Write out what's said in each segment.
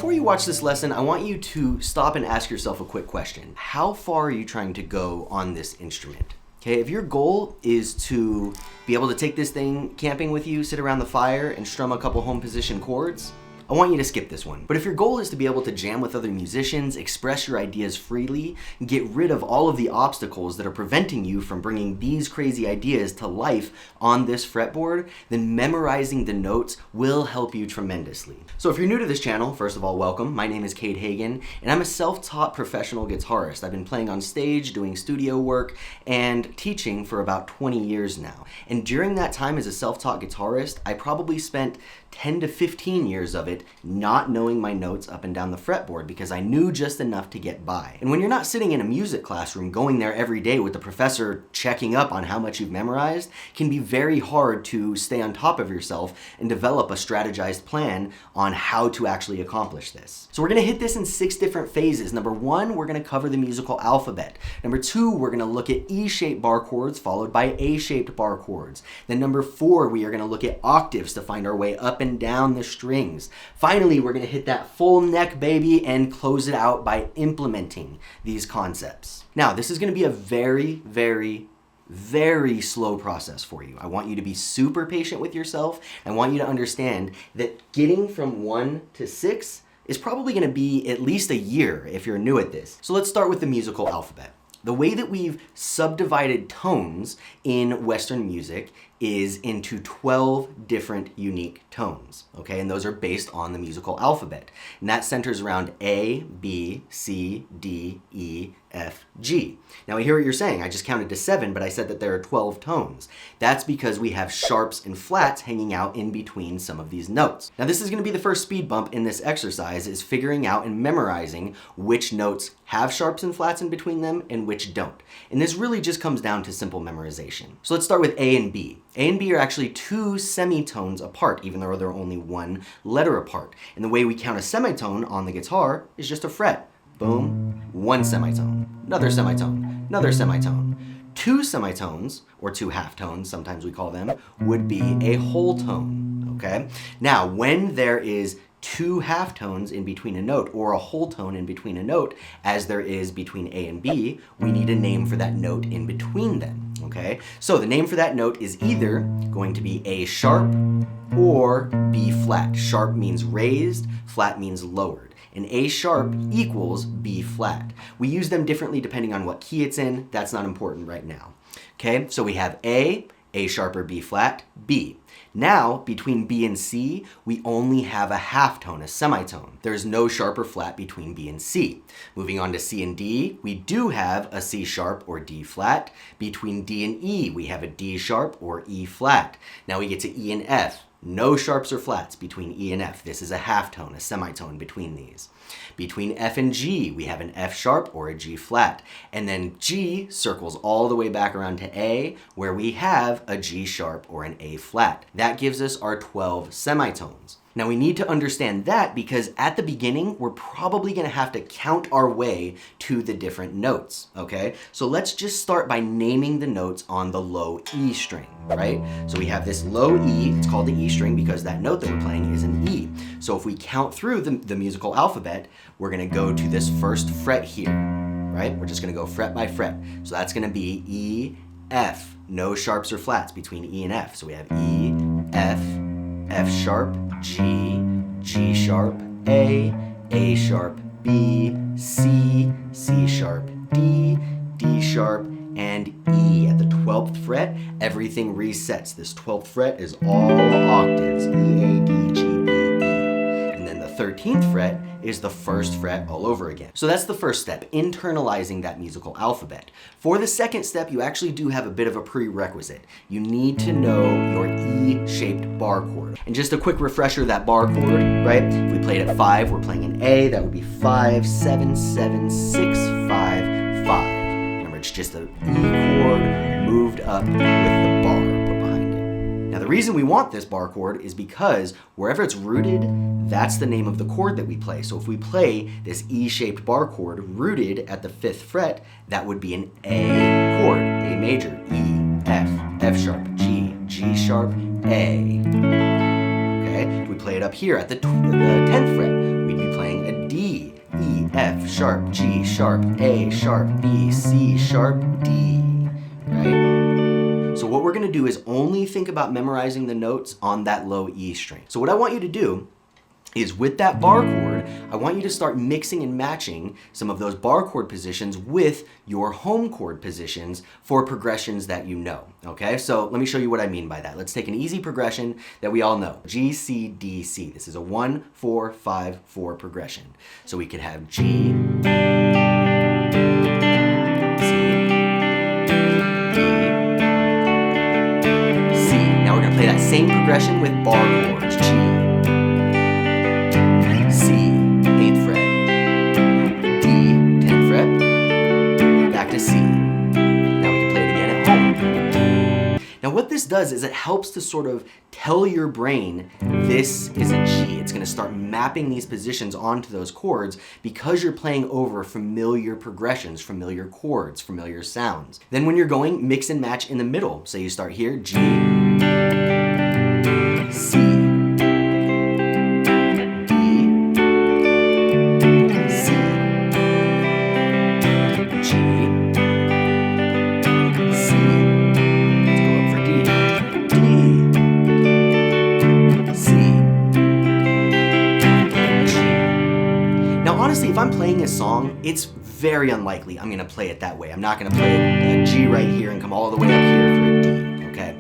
Before you watch this lesson, I want you to stop and ask yourself a quick question. How far are you trying to go on this instrument? Okay, if your goal is to be able to take this thing camping with you, sit around the fire, and strum a couple home position chords, I want you to skip this one. But if your goal is to be able to jam with other musicians, express your ideas freely, and get rid of all of the obstacles that are preventing you from bringing these crazy ideas to life on this fretboard, then memorizing the notes will help you tremendously. So if you're new to this channel, first of all, welcome. My name is Cade Hagan, and I'm a self-taught professional guitarist. I've been playing on stage, doing studio work, and teaching for about 20 years now. And during that time as a self-taught guitarist, I probably spent 10 to 15 years of it not knowing my notes up and down the fretboard because I knew just enough to get by. And when you're not sitting in a music classroom going there every day with the professor checking up on how much you've memorized, it can be very hard to stay on top of yourself and develop a strategized plan on how to actually accomplish this. So we're going to hit this in 6 different phases. Number 1, we're going to cover the musical alphabet. Number 2, we're going to look at E-shaped bar chords followed by A-shaped bar chords. Then number 4, we are going to look at octaves to find our way up and down the strings. Finally, we're going to hit that full neck, baby, and close it out by implementing these concepts. Now, this is going to be a very, very slow process for you. I want you to be super patient with yourself. I want you to understand that getting from 1 to 6 is probably going to be at least a year if you're new at this. So let's start with the musical alphabet. The way that we've subdivided tones in Western music is into 12 different unique tones, okay? And those are based on the musical alphabet. And that centers around A, B, C, D, E, F, G. Now I hear what you're saying. I just counted to 7, but I said that there are 12 tones. That's because we have sharps and flats hanging out in between some of these notes. Now this is going to be the first speed bump in this exercise, is figuring out and memorizing which notes have sharps and flats in between them and which don't. And this really just comes down to simple memorization. So let's start with A and B. A and B are actually 2 semitones apart, even though they're only 1 letter apart. And the way we count a semitone on the guitar is just a fret. Boom, 1 semitone, another semitone, another semitone. 2 semitones, or 2 halftones, sometimes we call them, would be a whole tone, okay? Now, when there is 2 halftones in between a note, or a whole tone in between a note, as there is between A and B, we need a name for that note in between them, okay? So the name for that note is either going to be A sharp or B flat. Sharp means raised, flat means lowered. And A sharp equals B flat. We use them differently depending on what key it's in. That's not important right now. Okay, so we have A sharp or B flat, B. Now, between B and C, we only have a halftone, a semitone. There's no sharp or flat between B and C. Moving on to C and D, we do have a C sharp or D flat. Between D and E, we have a D sharp or E flat. Now we get to E and F. No sharps or flats between E and F. This is a halftone, a semitone between these. Between F and G, we have an F sharp or a G flat. And then G circles all the way back around to A, where we have a G sharp or an A flat. That gives us our 12 semitones. Now we need to understand that because at the beginning, we're probably going to have to count our way to the different notes, okay? So let's just start by naming the notes on the low E string, right? So we have this low E, it's called the E string because that note that we're playing is an E. So if we count through the musical alphabet, we're going to go to this first fret here, right? We're just going to go fret by fret. So that's going to be E, F, no sharps or flats between E and F. So we have E, F, F sharp, G, G sharp, A sharp, B, C, C sharp, D, D sharp, and E. At the 12th fret, everything resets. This 12th fret is all octaves, E, A, D, G, B, E. And then the 13th fret is the first fret all over again. So that's the first step, internalizing that musical alphabet. For the second step, you actually do have a bit of a prerequisite. You need to know your E-shaped bar chord. And just a quick refresher, that bar chord, right? If we played at 5, we're playing an A, that would be 5, 7, 7, 6, 5, 5. Remember, it's just an E chord moved up with the bar put behind it. Now the reason we want this bar chord is because wherever it's rooted, that's the name of the chord that we play. So if we play this E-shaped bar chord rooted at the 5th fret, that would be an A chord, A major, E, F, F sharp, G, G sharp, A. Okay, if we play it up here at the 10th fret, we'd be playing F sharp, G sharp, A sharp, B, C sharp, D, right? So what we're gonna do is only think about memorizing the notes on that low E string. So what I want you to do is with that bar chord, I want you to start mixing and matching some of those bar chord positions with your home chord positions for progressions that you know, okay? So let me show you what I mean by that. Let's take an easy progression that we all know, G, C, D, C. This is a 1, 4, 5, 4 progression. So we could have G, C, D, C. Now we're gonna play that same progression with bar chords, G, C, 8th fret, D, 10th fret, back to C. Now we can play it again at home. Now what this does is it helps to sort of tell your brain this is a G. It's gonna start mapping these positions onto those chords because you're playing over familiar progressions, familiar chords, familiar sounds. Then when you're going, mix and match in the middle. So you start here, G, C, honestly, if I'm playing a song, it's very unlikely I'm gonna play it that way. I'm not gonna play a G right here and come all the way up here for a D, okay?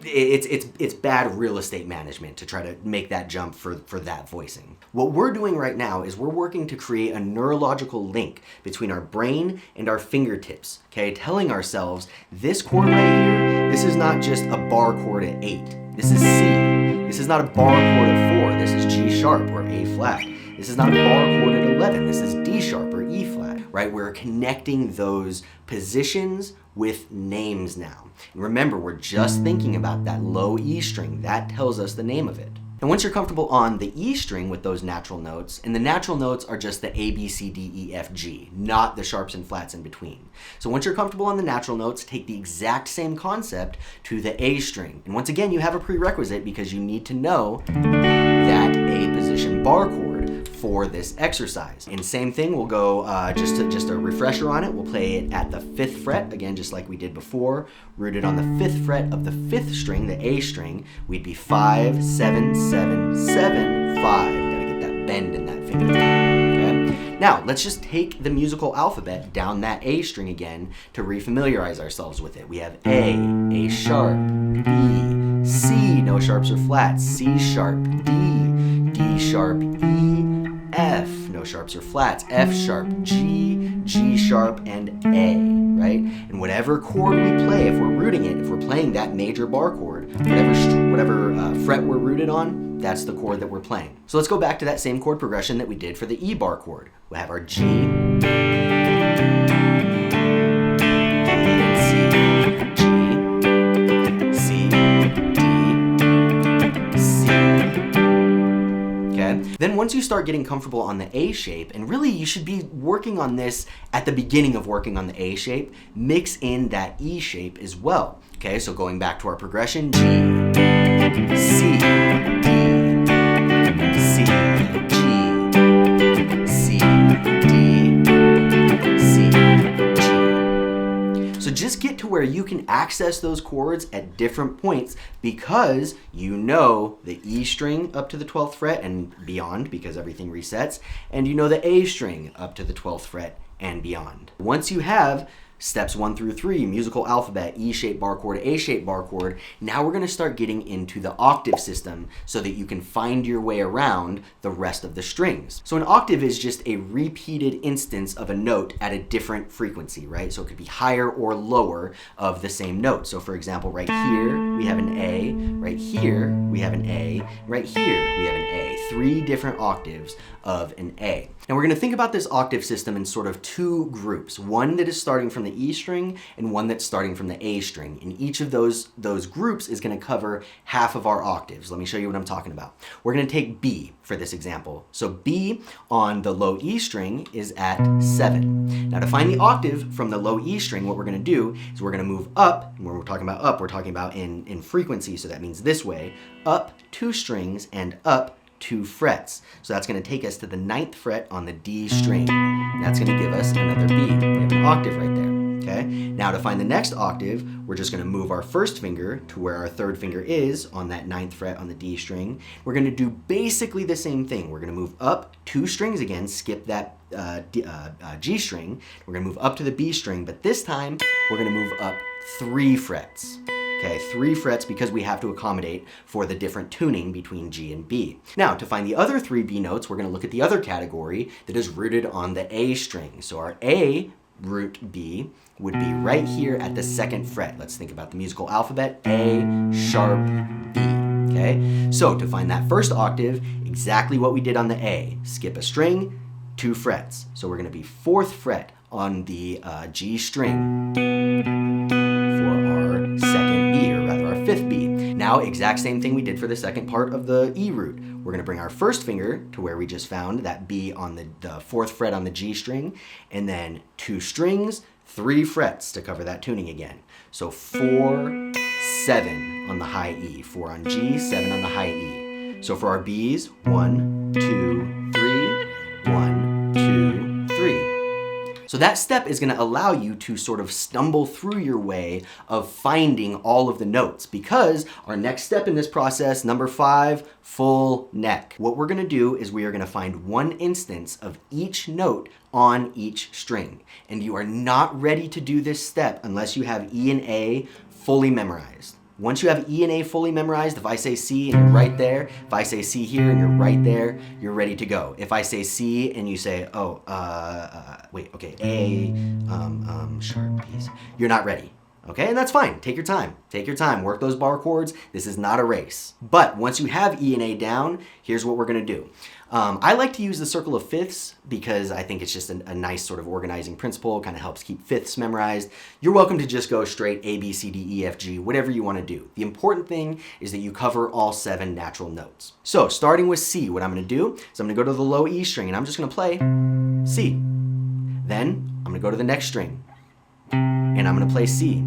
It's bad real estate management to try to make that jump for that voicing. What we're doing right now is we're working to create a neurological link between our brain and our fingertips, okay? Telling ourselves, this chord right here, this is not just a bar chord at 8. This is C. This is not a bar chord at 4. This is G sharp or A flat. This is not a bar chord at 11. This is D sharp or E flat, right? We're connecting those positions with names now. And remember, we're just thinking about that low E string. That tells us the name of it. And once you're comfortable on the E string with those natural notes, and the natural notes are just the A, B, C, D, E, F, G, not the sharps and flats in between. So once you're comfortable on the natural notes, take the exact same concept to the A string. And once again, you have a prerequisite because you need to know that A position bar chord for this exercise. And same thing, we'll go just a refresher on it. We'll play it at the 5th fret, again, just like we did before, rooted on the 5th fret of the 5th string, the A string. We'd be 5, 7, 7, 7, 5. Gotta get that bend in that finger. Okay? Now, let's just take the musical alphabet down that A string again to refamiliarize ourselves with it. We have A sharp, B, C, no sharps or flats, C sharp, D, D sharp, E, F, no sharps or flats, F sharp, G, G sharp, and A, right? And whatever chord we play, if we're rooting it, if we're playing that major bar chord, whatever fret we're rooted on, that's the chord that we're playing. So let's go back to that same chord progression that we did for the E bar chord. We'll have our G, Then once you start getting comfortable on the A shape, and really you should be working on this at the beginning of working on the A shape, mix in that E shape as well. Okay, so going back to our progression, G, C, D, C, G, C, D, C, G. So just get to where you can access those chords at different points because you know the E string up to the 12th fret and beyond because everything resets, and you know the A string up to the 12th fret and beyond. Once you have steps 1 through 3, musical alphabet, E-shaped bar chord, A-shaped bar chord, now we're gonna start getting into the octave system so that you can find your way around the rest of the strings. So an octave is just a repeated instance of a note at a different frequency, right? So it could be higher or lower of the same note. So for example, right here, we have an A, right here, we have an A, right here, we have an A. 3 different octaves of an A. Now we're gonna think about this octave system in sort of 2 groups, one that is starting from the E string and one that's starting from the A string. And each of those groups is gonna cover half of our octaves. Let me show you what I'm talking about. We're gonna take B for this example. So B on the low E string is at 7. Now to find the octave from the low E string, what we're gonna do is we're gonna move up, and when we're talking about up, we're talking about in frequency, so that means this way, up 2 strings and up 2 frets. So that's going to take us to the 9th fret on the D string. That's going to give us another B. We have an octave right there. Okay. Now to find the next octave, we're just going to move our first finger to where our third finger is on that 9th fret on the D string. We're going to do basically the same thing. We're going to move up 2 strings again, skip that G string. We're going to move up to the B string, but this time we're going to move up 3 frets. Okay, 3 frets because we have to accommodate for the different tuning between G and B. Now, to find the other 3 B notes, we're going to look at the other category that is rooted on the A string. So our A root B would be right here at the 2nd fret. Let's think about the musical alphabet. A sharp B. Okay, so to find that first octave, exactly what we did on the A. Skip a string, 2 frets. So we're going to be 4th fret on the G string for our 2nd B, or rather our 5th B. Now, exact same thing we did for the second part of the E root. We're going to bring our first finger to where we just found that B on the 4th fret on the G string, and then 2 strings, 3 frets to cover that tuning again. So 4, 7 on the high E, 4 on G, 7 on the high E. So for our B's, 1, 2, 3, 1, 2, 3. So that step is going to allow you to sort of stumble through your way of finding all of the notes, because our next step in this process, number 5, full neck. What we're going to do is we are going to find one instance of each note on each string. And you are not ready to do this step unless you have E and A fully memorized. Once you have E and A fully memorized, if I say C and you're right there, if I say C here and you're right there, you're ready to go. If I say C and you say, A, sharp B's, you're not ready. Okay, and that's fine. Take your time. Take your time. Work those bar chords. This is not a race. But once you have E and A down, here's what we're going to do. I like to use the circle of fifths because I think it's just a nice sort of organizing principle. Kind of helps keep fifths memorized. You're welcome to just go straight A, B, C, D, E, F, G, whatever you want to do. The important thing is that you cover all 7 natural notes. So starting with C, what I'm going to do is I'm going to go to the low E string and I'm just going to play C. Then I'm going to go to the next string and I'm going to play C.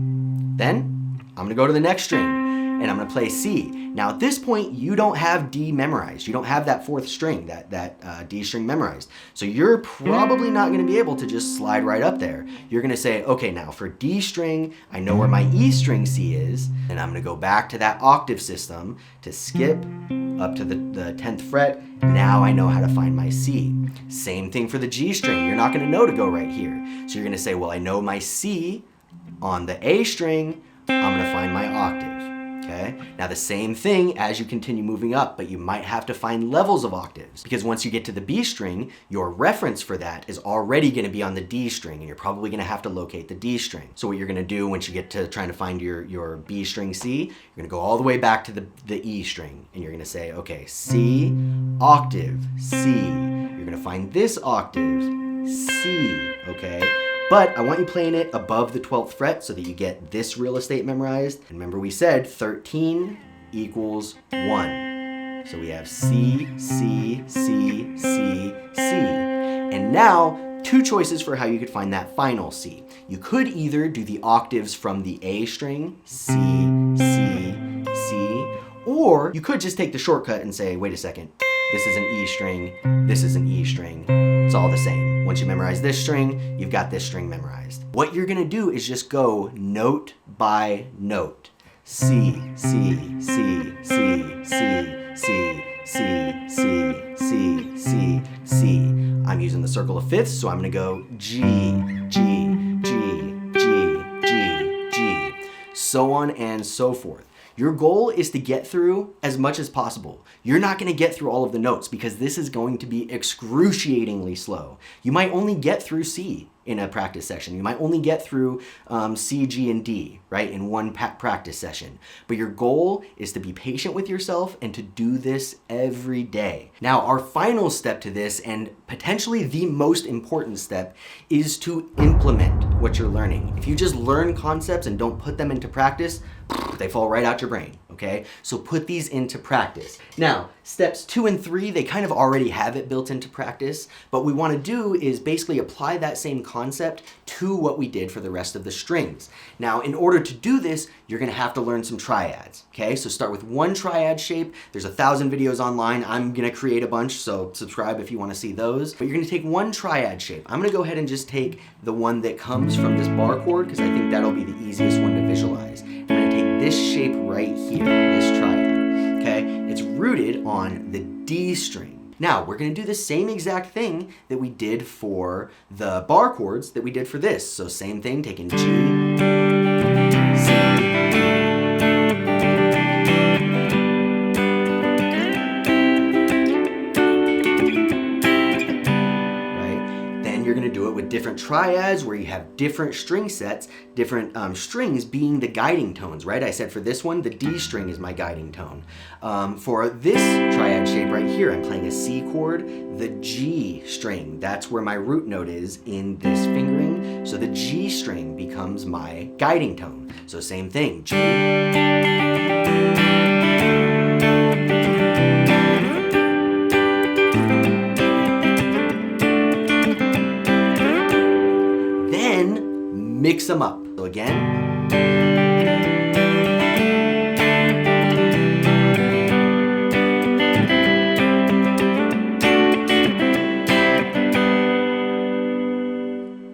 Then I'm going to go to the next string and I'm going to play C. Now at this point, you don't have D memorized. You don't have that 4th string, that D string memorized. So you're probably not going to be able to just slide right up there. You're going to say, okay, now for D string, I know where my E string C is, and I'm going to go back to that octave system to skip up to the 10th fret. Now I know how to find my C. Same thing for the G string. You're not going to know to go right here. So you're going to say, well, I know my C on the A string, I'm going to find my octave. Okay? Now the same thing as you continue moving up, but you might have to find levels of octaves, because once you get to the B string, your reference for that is already going to be on the D string, and you're probably going to have to locate the D string. So what you're going to do once you get to trying to find your B string C, you're going to go all the way back to the E string, and you're going to say, okay, C, octave, C. You're going to find this octave, C, okay? But I want you playing it above the 12th fret so that you get this real estate memorized. And remember we said 13 equals 1. So we have C, C, C, C, C. And now, 2 choices for how you could find that final C. You could either do the octaves from the A string, C, C, C, or you could just take the shortcut and say, wait a second, this is an E string, this is an E string. It's all the same. Once you memorize this string, you've got this string memorized. What you're going to do is just go note by note. C, C, C, C, C, C, C, C, C, C, C. I'm using the circle of fifths, so I'm going to go G, G, G, G, G, G, so on and so forth. Your goal is to get through as much as possible. You're not going to get through all of the notes because this is going to be excruciatingly slow. You might only get through C in a practice session. You might only get through C, G, and D, right, in one practice session. But your goal is to be patient with yourself and to do this every day. Now, our final step to this, and potentially the most important step, is to implement what you're learning. If you just learn concepts and don't put them into practice, they fall right out your brain, okay? So put these into practice. Now, steps 2 and 3, they kind of already have it built into practice, but what we want to do is basically apply that same concept to what we did for the rest of the strings. Now, in order to do this, you're going to have to learn some triads, okay? So start with one triad shape. There's 1,000 videos online. I'm going to create a bunch, so subscribe if you want to see those. But you're going to take one triad shape. I'm going to go ahead and just take the one that comes from this bar chord because I think that'll be the easiest one to visualize. I'm going to take this shape right here, this triad, okay? It's rooted on the D string. Now, we're going to do the same exact thing that we did for the bar chords that we did for this. So same thing, taking G, C, with different triads where you have different string sets, different strings being the guiding tones, right? I said for this one, the D string is my guiding tone. For this triad shape right here, I'm playing a C chord, the G string, that's where my root note is in this fingering. So the G string becomes my guiding tone. So same thing, G. Mix them up. So again.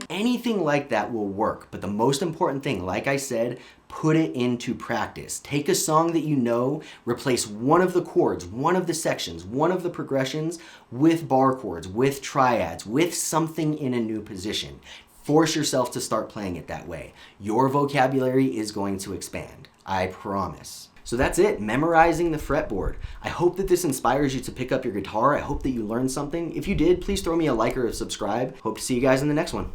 Anything like that will work, but the most important thing, like I said, put it into practice. Take a song that you know, replace one of the chords, one of the sections, one of the progressions with bar chords, with triads, with something in a new position. Force yourself to start playing it that way. Your vocabulary is going to expand. I promise. So that's it, memorizing the fretboard. I hope that this inspires you to pick up your guitar. I hope that you learned something. If you did, please throw me a like or a subscribe. Hope to see you guys in the next one.